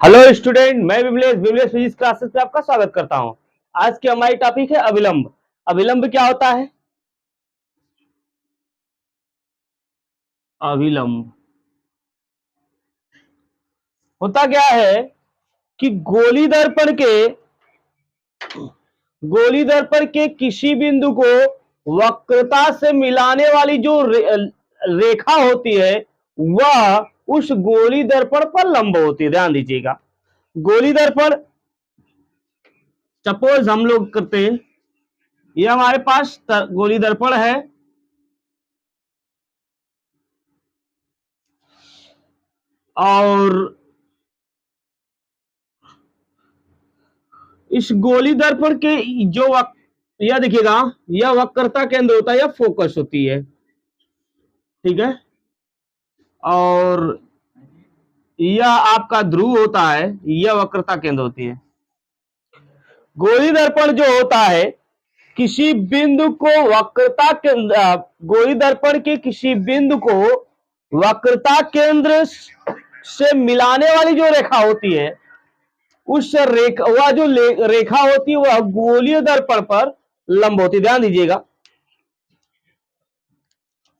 Hello student, मैं Vimlesh physics classes पे आपका स्वागत करता हूं। आज की हमारी टॉपिक है अभिलंब। अभिलंब क्या होता है? अभिलंब होता क्या है कि गोली दर्पण के किसी बिंदु को वक्रता से मिलाने वाली जो रेखा होती है वह उस गोली दर्पण पर लंब होती है। ध्यान दीजिएगा, गोली दर्पण सपोज हम लोग करते हैं, ये हमारे पास गोली दर्पण है और इस गोली दर्पण के जो यह देखिएगा, यह वक्रता केंद्र होता है, यह फोकस होती है, ठीक है। और यह आपका ध्रुव होता है, यह वक्रता केंद्र होती है। गोली दर्पण जो होता है किसी बिंदु को वक्रता केंद्र, गोली दर्पण के किसी बिंदु को वक्रता केंद्र से मिलाने वाली जो रेखा होती है, उस रेखा, वह जो रेखा होती है वह गोलीय दर्पण पर लंब होती है। ध्यान दीजिएगा,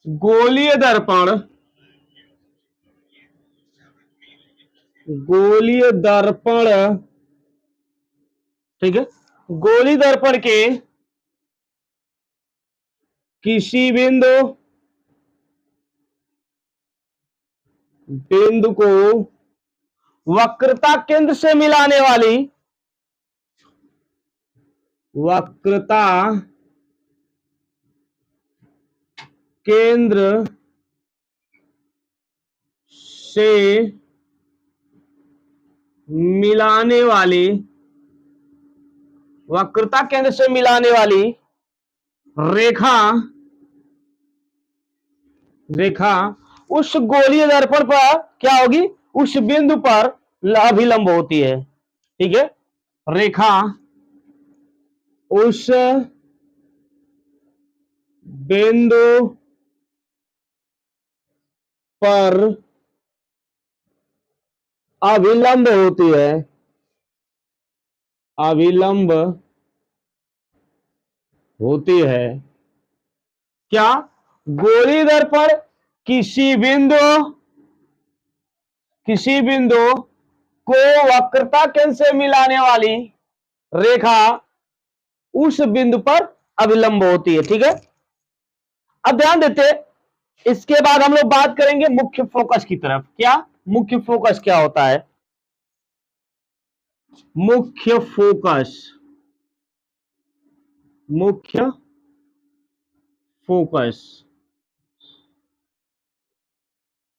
गोलीय दर्पण ठीक है, गोली दर्पण के किसी बिंदु को वक्रता केंद्र से मिलाने वाली वक्रता केंद्र से मिलाने वाली वक्रता केंद्र से मिलाने वाली रेखा उस गोलीय दर्पण पर क्या होगी? उस बिंदु पर अभिलंब होती है, ठीक है। रेखा उस बिंदु पर अभिलंब होती है, अभिलंब होती है। क्या? गोली दर्पण किसी बिंदु को वक्रता केंद्र से मिलाने वाली रेखा उस बिंदु पर अभिलंब होती है, ठीक है। अब ध्यान देते, इसके बाद हम लोग बात करेंगे मुख्य फोकस की तरफ। क्या मुख्य फोकस क्या होता है? मुख्य फोकस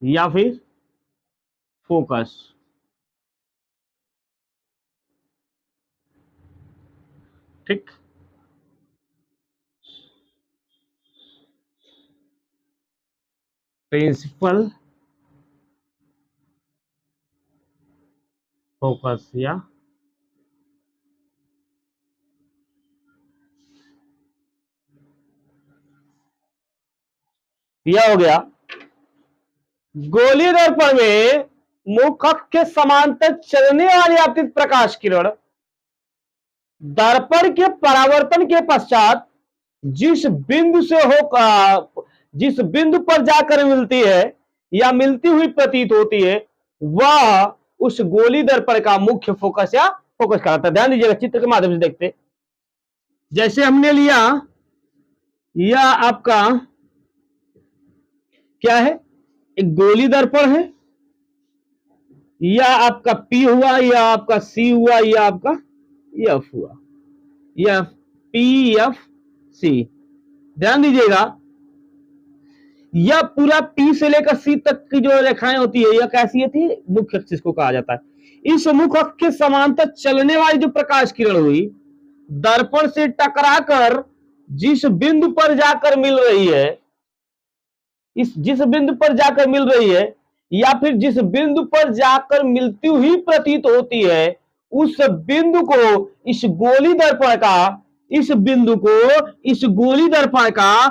या फिर फोकस, ठीक। प्रिंसिपल फोकस या यह हो गया। गोली दर्पण में मुख अक्ष के समांतर चलने वाली आपतित प्रकाश किरण दर्पण के परावर्तन के पश्चात जिस बिंदु पर जाकर मिलती है या मिलती हुई प्रतीत होती है, वह उस गोली दर्पण का मुख्य फोकस या फोकस कहलाता है। ध्यान दीजिएगा, चित्र के माध्यम से देखते, जैसे हमने लिया, यह आपका क्या है? एक गोली दर्पण है, यह आपका P हुआ, यह आपका C हुआ, यह आपका F हुआ, यह PFC। ध्यान दीजिएगा, यह पूरा P से लेकर C तक की जो रेखाएं होती है, यह कैसी होती है? मुख्य अक्ष को कहा जाता है। इस मुख्य अक्ष के समांतर चलने वाली जो प्रकाश किरण हुई, दर्पण से टकराकर जिस बिंदु पर जाकर मिल रही है, जिस बिंदु पर जाकर मिल रही है या फिर जिस बिंदु पर जाकर मिलती हुई प्रतीत होती है, उस बिंदु को इस गोली दर्पण का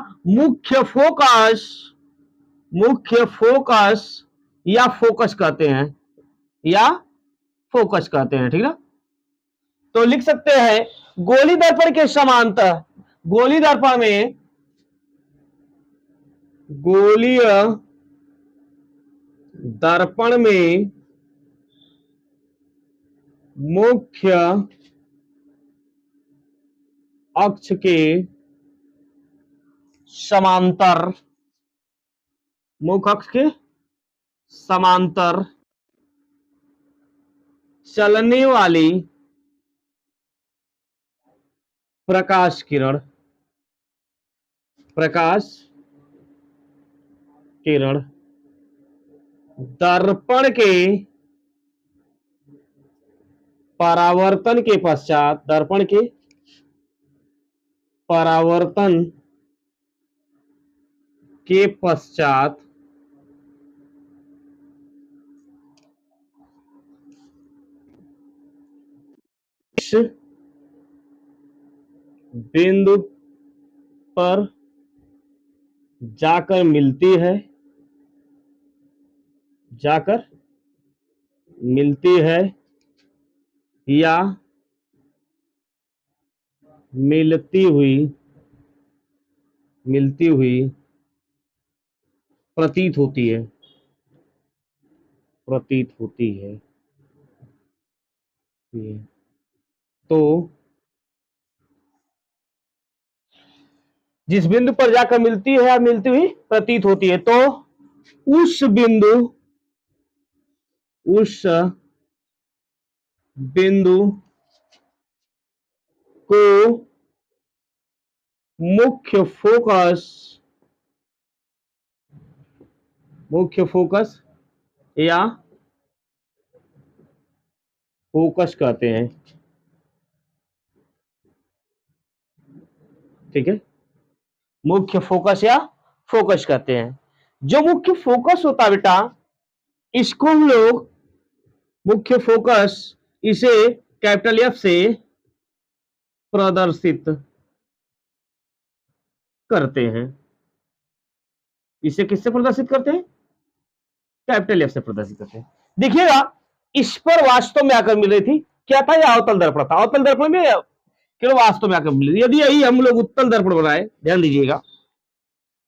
मुख्य फोकस या फोकस कहते हैं, या फोकस कहते हैं, ठीक ना। तो लिख सकते हैं गोली दर्पण के समांतर, गोली दर्पण में, गोलीय दर्पण में मुख्य अक्ष के समांतर, मुख्य अक्ष के समांतर चलने वाली प्रकाश किरण, प्रकाश किरण दर्पण के परावर्तन के पश्चात, दर्पण के परावर्तन के पश्चात इस बिंदु पर जाकर मिलती है, जाकर मिलती है या मिलती हुई प्रतीत होती है, प्रतीत होती है। तो जिस बिंदु पर जाकर मिलती है या मिलती हुई प्रतीत होती है, तो उस बिंदु को मुख्य फोकस या फोकस कहते हैं, ठीक है। मुख्य फोकस या फोकस कहते हैं। जो मुख्य फोकस होता है बेटा, इसको हम लोग मुख्य फोकस, इसे कैपिटल एफ से प्रदर्शित करते हैं। इसे किससे प्रदर्शित करते हैं? कैपिटल एफ से प्रदर्शित करते हैं। देखिएगा, इस पर वास्तव में आकर मिल रही थी, क्या था? यह अवतल दर्पण था। अवतल दर्पण में केवल वास्तव में आकर मिल रही थी। यदि यही हम लोग उत्तल दर्पण बनाए, ध्यान दीजिएगा,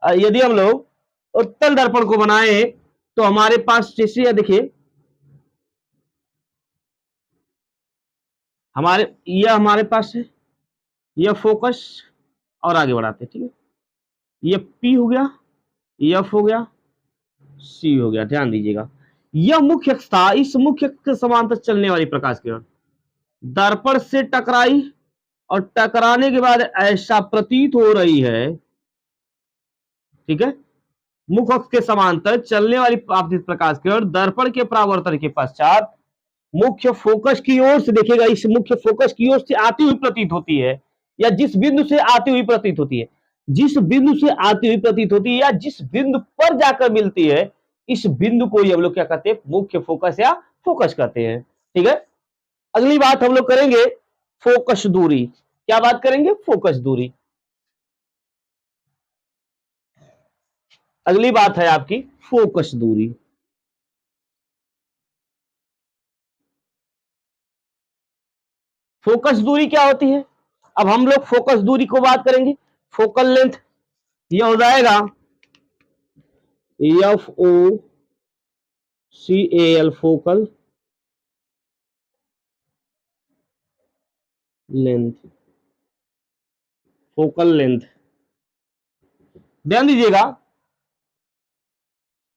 यदि हम लोग उत्तल दर्पण को बनाए तो हमारे पास जैसे, यह देखिए, यह हमारे पास है, यह फोकस, और आगे बढ़ाते हैं, ठीक है। यह पी हो गया, एफ हो गया, सी हो गया। ध्यान दीजिएगा, यह मुख्य अक्ष था। इस मुख्य अक्ष के समांतर चलने वाली प्रकाश किरण दर्पण से टकराई, और टकराने के बाद ऐसा प्रतीत हो रही है, ठीक है, मुख्य अक्ष के समांतर चलने वाली आपतित प्रकाश किरण दर्पण के परावर्तन के पश्चात मुख्य फोकस की ओर से, देखिएगा, इस मुख्य फोकस की ओर से आती हुई प्रतीत होती है, या जिस बिंदु से आती हुई प्रतीत होती है, जिस बिंदु से आती हुई प्रतीत होती है, या जिस बिंदु पर जाकर मिलती है, इस बिंदु को ही हम लोग क्या कहते हैं? मुख्य फोकस या फोकस कहते हैं, ठीक है। अगली बात हम लोग करेंगे फोकस दूरी। क्या बात करेंगे? फोकस दूरी। अगली बात है आपकी फोकस दूरी। फोकस दूरी क्या होती है? अब हम लोग फोकस दूरी को बात करेंगे। फोकल लेंथ यह हो जाएगा F O C A L, focal length, focal length. ध्यान दीजिएगा,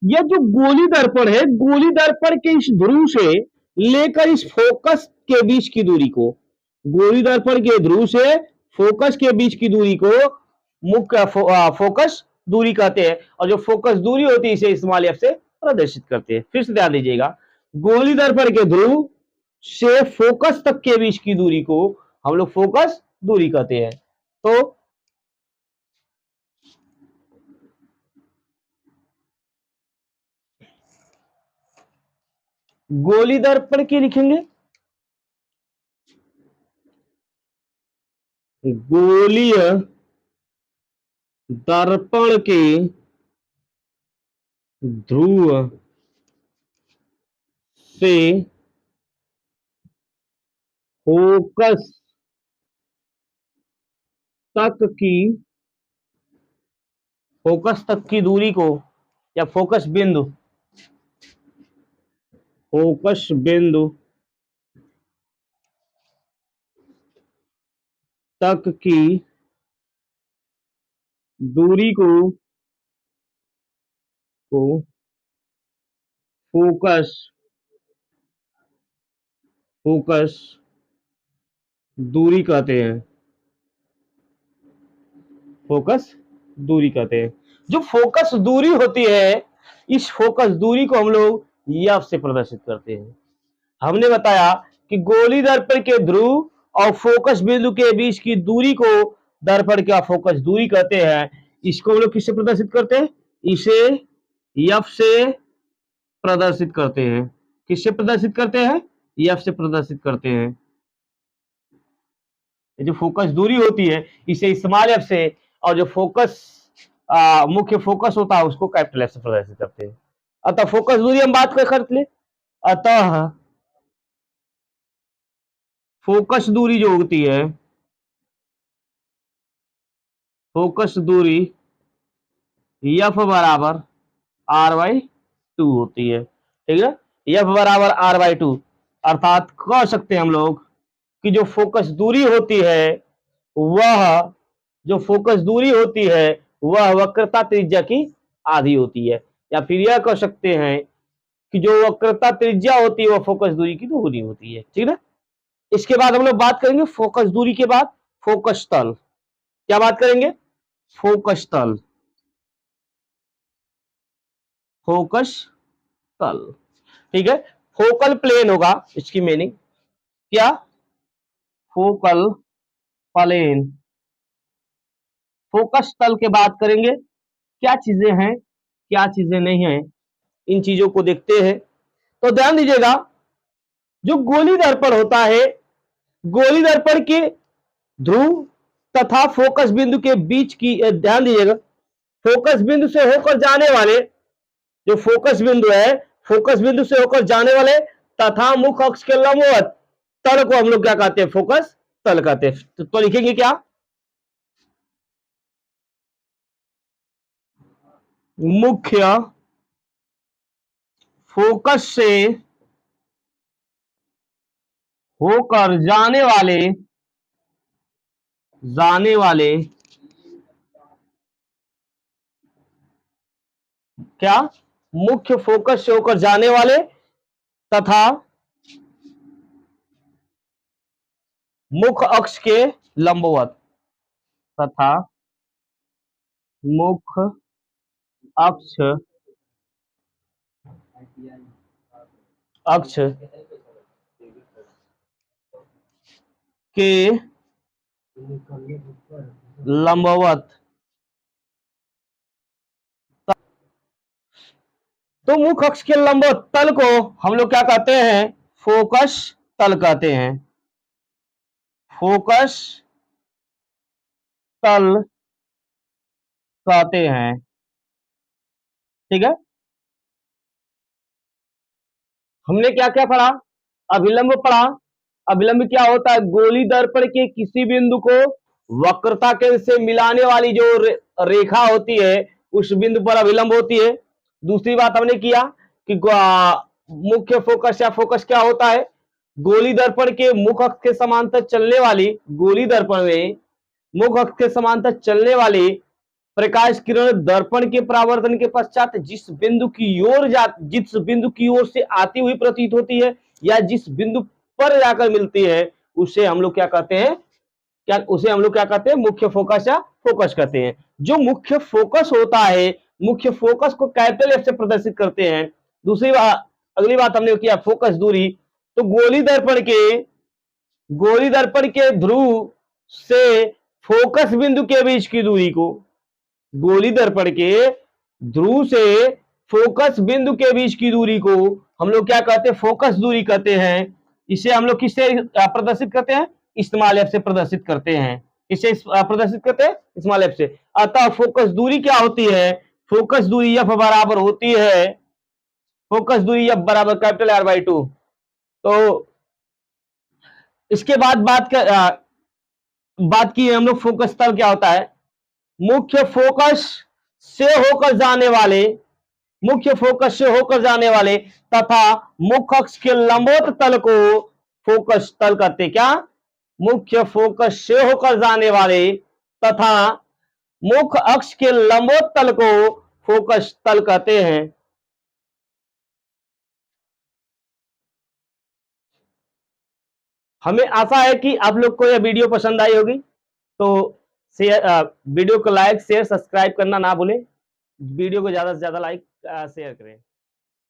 यह जो गोली दर्पण है, गोली दर्पण के इस ध्रुव से लेकर इस फोकस के बीच की दूरी को, गोली दर्पण के ध्रुव से फोकस के बीच की दूरी को मुख्य फोकस दूरी कहते हैं। और जो फोकस दूरी होती है, इसे स्मॉल एफ से प्रदर्शित करते हैं। फिर से ध्यान दीजिएगा, गोली दर्पण के ध्रुव से फोकस तक के बीच की दूरी को हम लोग फोकस दूरी कहते हैं। तो गोली दर्पण के लिखेंगे, गोलीय दर्पण के ध्रुव से फोकस तक की फोकस तक की दूरी को, या फोकस बिंदु तक की दूरी को फोकस फोकस दूरी कहते हैं। फोकस दूरी कहते हैं। जो फोकस दूरी होती है, इस फोकस दूरी को हम लोग एफ से प्रदर्शित करते हैं। हमने बताया कि गोली दर्पण के ध्रुव और फोकस बिंदु के बीच की दूरी को दर्पण का फोकस दूरी कहते हैं। इसको हम लोग किससे प्रदर्शित करते हैं? इसे एफ से प्रदर्शित करते हैं। किससे प्रदर्शित करते हैं? एफ से प्रदर्शित करते हैं। जो फोकस दूरी होती है, इसे स्मॉल एफ से, और जो फोकस मुख्य फोकस होता है उसको कैपिटल एफ से प्रदर्शित करते हैं। अतः फोकस दूरी हम बात कर ले। अतः फोकस दूरी जो होती है, फोकस दूरी एफ बराबर r/2 होती है। ठीक है, एफ बराबर r/2, अर्थात कह सकते हैं हम लोग कि जो फोकस दूरी होती है वह वक्रता त्रिज्या की आधी होती है। या फिर यह कह सकते हैं कि जो वक्रता त्रिज्या होती है वह फोकस दूरी की दोगुनी होती है। ठीक है, इसके बाद हम लोग बात करेंगे फोकस दूरी के बाद फोकस तल। क्या बात करेंगे? फोकस तल। फोकस तल, ठीक है। फोकल प्लेन होगा इसकी मीनिंग क्या? Focal plane. फोकस तल के बात करेंगे क्या चीजें हैं, क्या चीजें नहीं हैं, इन चीजों को देखते हैं। तो ध्यान दीजिएगा, जो गोली दर्पण होता है, गोली दर्पण के ध्रुव तथा फोकस बिंदु के बीच की, ध्यान दीजिएगा, फोकस बिंदु से होकर जाने वाले, जो फोकस बिंदु है, फोकस बिंदु से होकर जाने वाले तथा मुख्य अक्ष के लंबवत तल को हम लोग क्या कहते हैं? फोकस तल कहते हैं। तो लिखेंगे क्या? मुख्य फोकस से होकर जाने वाले क्या? मुख्य फोकस से होकर जाने वाले तथा मुख्य अक्ष के लंबवत, तथा मुख्य अक्ष अक्ष के लंबवत। तो मुख्य अक्ष के लंबवत तल को हम लोग क्या कहते हैं? फोकस तल कहते हैं। फोकस तल कहते हैं। ठीक है, हमने क्या क्या पढ़ा? अभिलंब पढ़ा। अभिलंब क्या होता है? गोली दर्पण के किसी बिंदु को वक्रता केंद्र से मिलाने वाली जो रेखा होती है, उस बिंदु पर अभिलंब होती है। दूसरी बात हमने किया कि मुख्य फोकस या फोकस क्या होता है? गोली दर्पण के मुख अक्ष के समांतर चलने वाली, गोली दर्पण में मुख अक्ष के समांतर चलने वाली प्रकाश किरण दर्पण के परावर्तन के पश्चात जिस बिंदु की ओर से आती हुई प्रतीत होती है, या जिस बिंदु पर जाकर मिलती है, उसे हम लोग क्या कहते हैं? मुख्य फोकस या फोकस कहते हैं। जो मुख्य फोकस होता है, मुख्य फोकस को कैपिटल एफ से प्रदर्शित करते हैं। दूसरी बात, अगली बात हमने किया फोकस दूरी। तो गोली दर्पण के ध्रुव से फोकस बिंदु के बीच की दूरी को, गोली दर्पण के ध्रुव से फोकस बिंदु के बीच की दूरी को हम लोग क्या कहते हैं? फोकस दूरी कहते हैं। इसे हम लोग किससे प्रदर्शित करते हैं? स्मॉल एफ से प्रदर्शित करते हैं। किससे प्रदर्शित करते हैं? स्मॉल एफ से। अतः फोकस दूरी क्या होती है? फोकस दूरी एफ बराबर होती है, फोकस दूरी एफ बराबर कैपिटल R/2। तो इसके बाद बात की हम लोग फोकस तल क्या होता है। मुख्य फोकस से होकर जाने वाले, मुख्य फोकस से होकर जाने वाले तथा मुख्य अक्ष के लंबवत तल को फोकस तल कहते हैं। क्या? मुख्य फोकस से होकर जाने वाले तथा मुख्य अक्ष के लंबवत तल को फोकस तल कहते हैं। हमें आशा है कि आप लोग को यह वीडियो पसंद आई होगी, तो वीडियो को लाइक शेयर सब्सक्राइब करना ना भूलें। वीडियो को ज्यादा से ज्यादा लाइक शेयर करें।